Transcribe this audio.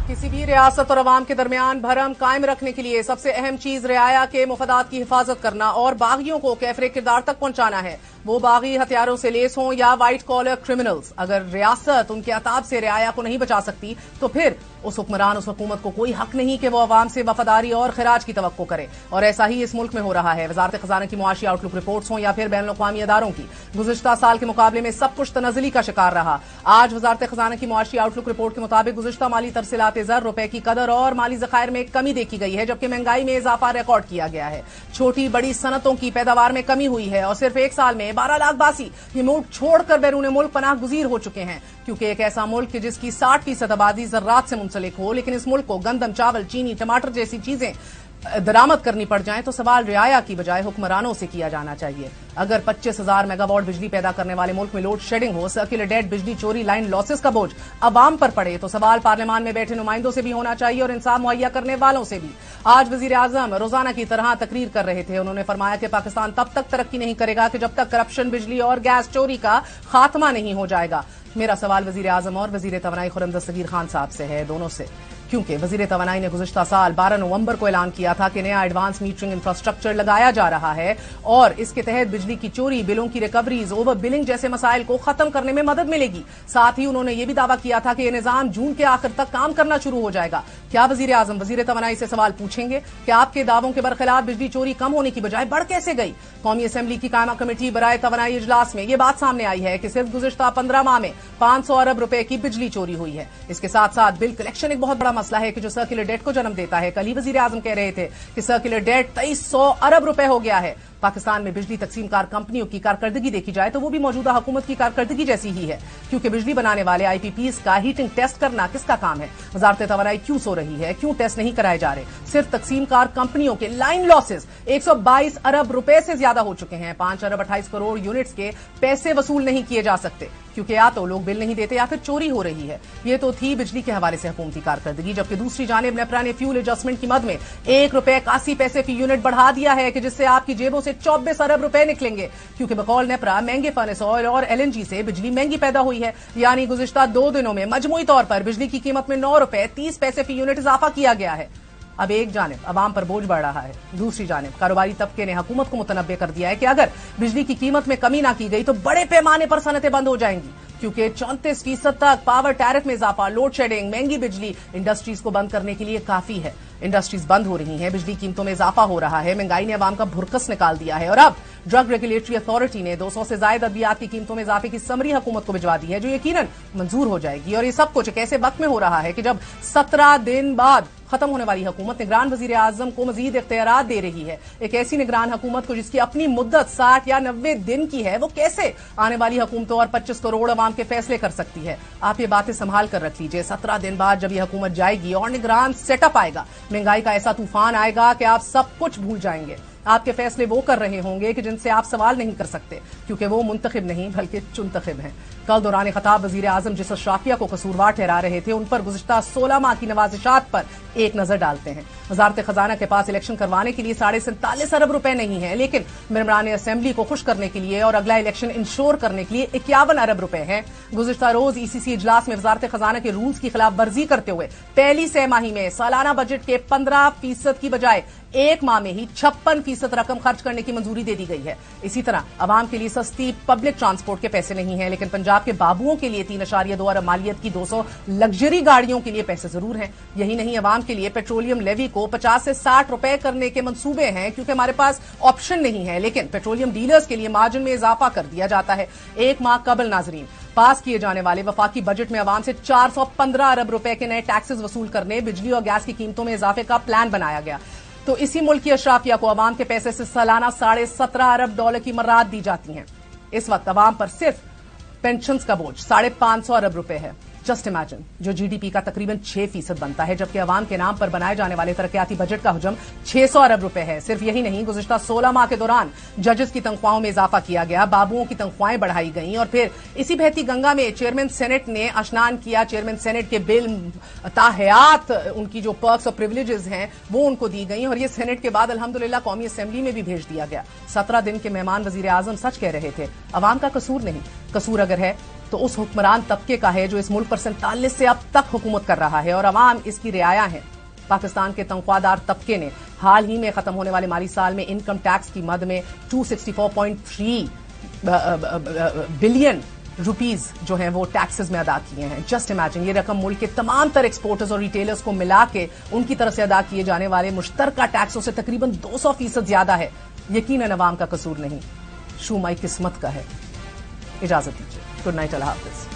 किसी भी रियासत और अवाम के दरमियान भरम कायम रखने के लिए सबसे अहम चीज रियाया के मुफादात की हिफाजत करना और बागियों को कैफरे किरदार तक पहुंचाना है। वो बागी हथियारों से लेस हों या व्हाइट कॉलर क्रिमिनल्स। अगर रियासत उनके अताब से रियाया को नहीं बचा सकती तो फिर उस हुक्मरान, उस हुकूमत को कोई हक नहीं कि वो अवाम से वफादारी और खिराज की तवक्को करे। और ऐसा ही इस मुल्क में हो रहा है। वजारत खजाना की मुआशी आउटलुक रिपोर्ट्स हों या फिर बैनुल अक़वामी अदारों की, गुज़िश्ता साल के मुकाबले में सब कुछ तनज़्ज़ुली का शिकार रहा। आज वजारत खजाना की मुआशी आउटलुक रिपोर्ट के मुताबिक गुज़िश्ता माली तरसीलात ज़र रुपए की कदर और माली ज़खायर में कमी देखी गई है, जबकि महंगाई में इजाफा रिकॉर्ड किया गया है। छोटी बड़ी सनतों की पैदावार में कमी हुई है और सिर्फ एक साल में 12 लाख बासी ये मुल्क छोड़कर बैरून मुल्क पनाह गुजीर हो चुके हैं। क्योंकि एक ऐसा मुल्क जिसकी 60% आबादी ज़राअत से मुंसलिक हो, लेकिन इस मुल्क को गंदम, चावल, चीनी, टमाटर जैसी चीजें दरामद करनी पड़ जाएं तो सवाल रियाया की बजाय हुक्मरानों से किया जाना चाहिए। अगर 25,000 मेगावाट बिजली पैदा करने वाले मुल्क में लोड शेडिंग हो, सर्कुलर डेट, बिजली चोरी, लाइन लॉसेस का बोझ अवाम पर पड़े तो सवाल पार्लियामान में बैठे नुमाइंदों से भी होना चाहिए और इंसाफ मुहैया करने वालों से भी। आज वजीर आजम रोजाना की तरह तकरीर कर रहे थे। उन्होंने फरमाया कि पाकिस्तान तब तक तरक्की नहीं करेगा कि जब तक करप्शन, बिजली और गैस चोरी का खात्मा नहीं हो जाएगा। मेरा सवाल वजीर आजम और वजीर तवानाई खुर्रम दस्तगीर खान साहब से है, दोनों से, क्योंकि वजीर तवानाई ने गुज़िश्ता साल 12 नवंबर को ऐलान किया था कि नया एडवांस मीटरिंग इंफ्रास्ट्रक्चर लगाया जा रहा है और इसके तहत बिजली की चोरी, बिलों की रिकवरीज, ओवर बिलिंग जैसे मसाइल को खत्म करने में मदद मिलेगी। साथ ही उन्होंने यह भी दावा किया था कि यह निजाम जून के आखिर तक काम करना शुरू हो जाएगा। क्या वजीर आजम वजीर तवानाई से सवाल पूछेंगे कि आपके दावों के बरखिलाफ बिजली चोरी कम होने की बजाय बढ़ कैसे गई? कौमी असेंबली की कायमा कमेटी बराए तवानाई इजलास में यह बात सामने आई है कि सिर्फ गुज़िश्ता 15 माह में 500 अरब रुपए की बिजली चोरी हुई है। इसके साथ साथ बिल कलेक्शन एक बहुत बड़ा मसला है कि जो सर्कुलर डेट को जन्म देता है। कल ही वजीर आजम कह रहे थे कि सर्कुलर डेट 2300 अरब रुपए हो गया है। पाकिस्तान में बिजली तकसीमकार कंपनियों की कारकर्दगी देखी जाए तो वो भी मौजूदा हुकूमत की कारकर्दगी जैसी ही है, क्योंकि बिजली बनाने वाले आईपीपीज का हीटिंग टेस्ट करना किसका काम है? वजारत तवानाई क्यों सो रही है? क्यों टेस्ट नहीं कराए जा रहे? सिर्फ तकसीमकार कंपनियों के लाइन लॉसेस 122 अरब रुपए से ज्यादा हो चुके हैं। 5 अरब 28 करोड़ यूनिट्स के पैसे वसूल नहीं किए जा सकते, क्योंकि या तो लोग बिल नहीं देते या फिर चोरी हो रही है। ये तो थी बिजली के हवाले से हुकूमती कारकर्दगी। जबकि दूसरी जानिब नेपरा ने फ्यूल एडजस्टमेंट की मद में 1 रुपए 81 पैसे फी यूनिट बढ़ा दिया है कि जिससे आपकी जेबों से 24 अरब रुपए निकलेंगे, क्योंकि बकौल नेपरा महंगे फर्नेस ऑयल और एलएनजी से बिजली महंगी पैदा हुई है। यानी गुज़िश्ता 2 दिनों में मजमूई तौर पर बिजली की कीमत में 9 रुपए 30 पैसे फी यूनिट इजाफा किया गया है। अब एक जानिब अवाम पर बोझ बढ़ रहा है, दूसरी जानिब कारोबारी तबके ने हुकूमत को मुतनब्बे कर दिया है कि अगर बिजली की कीमत में कमी ना की गई तो बड़े पैमाने पर सनतें बंद हो जाएंगी, क्योंकि 34% तक पावर टैरिफ में इजाफा, लोड शेडिंग, महंगी बिजली इंडस्ट्रीज को बंद करने के लिए काफी है। इंडस्ट्रीज बंद हो रही हैं, बिजली कीमतों में इजाफा हो रहा है, महंगाई ने अवाम का भुरकस निकाल दिया है और अब ड्रग रेगुलेटरी अथॉरिटी ने 200 से ज्यादा अद्वियात की कीमतों में इजाफे की समरी हुकूमत को भिजवा दी है, जो यकीनन मंजूर हो जाएगी। और ये सब कुछ एक ऐसे वक्त में हो रहा है कि जब 17 दिन बाद खत्म होने वाली हुकूमत निगरान वजीर आजम को मजीद इख्तियारात दे रही है। एक ऐसी निगरान हुकूमत को जिसकी अपनी मुद्दत 60 या 90 दिन की है, वो कैसे आने वाली हुकूमतों और 25 करोड़ अवाम के फैसले कर सकती है? आप ये बातें संभाल कर रख लीजिए। 17 दिन बाद जब ये हुकूमत जाएगी और निगरान सेटअप आएगा, महंगाई का ऐसा तूफान आएगा कि आप सब कुछ भूल जाएंगे। आपके फैसले वो कर रहे होंगे कि जिनसे आप सवाल नहीं कर सकते, क्योंकि वो मुंतखिब नहीं बल्कि चुनतखिब हैं। कल दौरान खिताब वजीर आजम जिस अशराफिया को कसूरवार ठहरा रहे थे, उन पर गुज़िश्ता 16 माह की नवाजिशात पर एक नजर डालते हैं। वजारत खजाना के पास इलेक्शन करवाने के लिए 47.5 अरब रुपए नहीं है, लेकिन मेंबरान असेंबली को खुश करने के लिए और अगला इलेक्शन इंश्योर करने के लिए 51 अरब रुपए हैं। गुज़िश्ता रोज ईसीसी इजलास में वजारत खजाना के रूल्स की खिलाफ वर्जी करते हुए पहली सहमाही में सालाना बजट के 15% की बजाय एक माह में ही 56% रकम खर्च करने की मंजूरी दे दी गई है। इसी तरह अवाम के लिए सस्ती पब्लिक ट्रांसपोर्ट के पैसे नहीं है, लेकिन पंजाब के बाबुओं के लिए 3.2 अरब मालियत की 200 लग्जरी गाड़ियों के लिए पैसे जरूर हैं। यही नहीं, अवाम के लिए पेट्रोलियम लेवी को 50 से 60 रुपए करने के मंसूबे हैं, क्योंकि हमारे पास ऑप्शन नहीं है। लेकिन पेट्रोलियम डीलर्स के लिए मार्जिन में इजाफा कर दिया जाता है। एक माह कबल नाजरीन पास किए जाने वाले वफाकी बजट में अवाम से 415 अरब रुपए के नए टैक्सेस वसूल करने, बिजली और गैस की कीमतों में इजाफे का प्लान बनाया गया। तो इसी मुल्क की अशराफिया को अवाम के पैसे से सालाना $17.5 अरब की मर्रात दी जाती हैं। इस वक्त अवाम पर सिर्फ पेंशन का बोझ 550 अरब रुपए है। जस्ट इमेजिन, जो जीडीपी का तकरीबन 6% बनता है, जबकि अवाम के नाम पर बनाए जाने वाले तरक्याती बजट का हुजम 600 अरब रुपए है। सिर्फ यही नहीं, गुज़िश्ता 16 माह के दौरान जजेस की तनख्वाहों में इजाफा किया गया, बाबुओं की तनख्वाहें बढ़ाई गई और फिर इसी बहती गंगा में चेयरमैन सेनेट ने स्नान किया। चेयरमैन सेनेट के बिल ताहयात, उनकी जो पर्क्स और प्रिविलेजेस हैं वो उनको दी गई और ये सेनेट के बाद अल्हम्दुलिल्लाह कौमी असेंबली में भी भेज दिया गया। 17 दिन के मेहमान वजीर आजम सच कह रहे थे, अवाम का कसूर नहीं, कसूर अगर है तो उस हुक्मरान तबके का है जो इस मुल्क पर 47 से अब तक हुकूमत कर रहा है और अवाम इसकी रियाया है। पाकिस्तान के तनख्वाहदार तबके ने हाल ही में खत्म होने वाले माली साल में इनकम टैक्स की मद में 264.3 बिलियन रुपीस जो हैं वो टैक्सेस में अदा किए हैं। जस्ट इमेजिन, ये रकम मुल्क के तमाम तर एक्सपोर्टर्स और रिटेलर्स को मिला के उनकी तरफ से अदा किए जाने वाले मुश्तरका टैक्सों से तकरीबन 200% ज्यादा है। यकीनन अवाम का कसूर नहीं, शुमाई किस्मत का है। इजाजत दीजिए। गुड नाइट, अल्लाह हाफिज।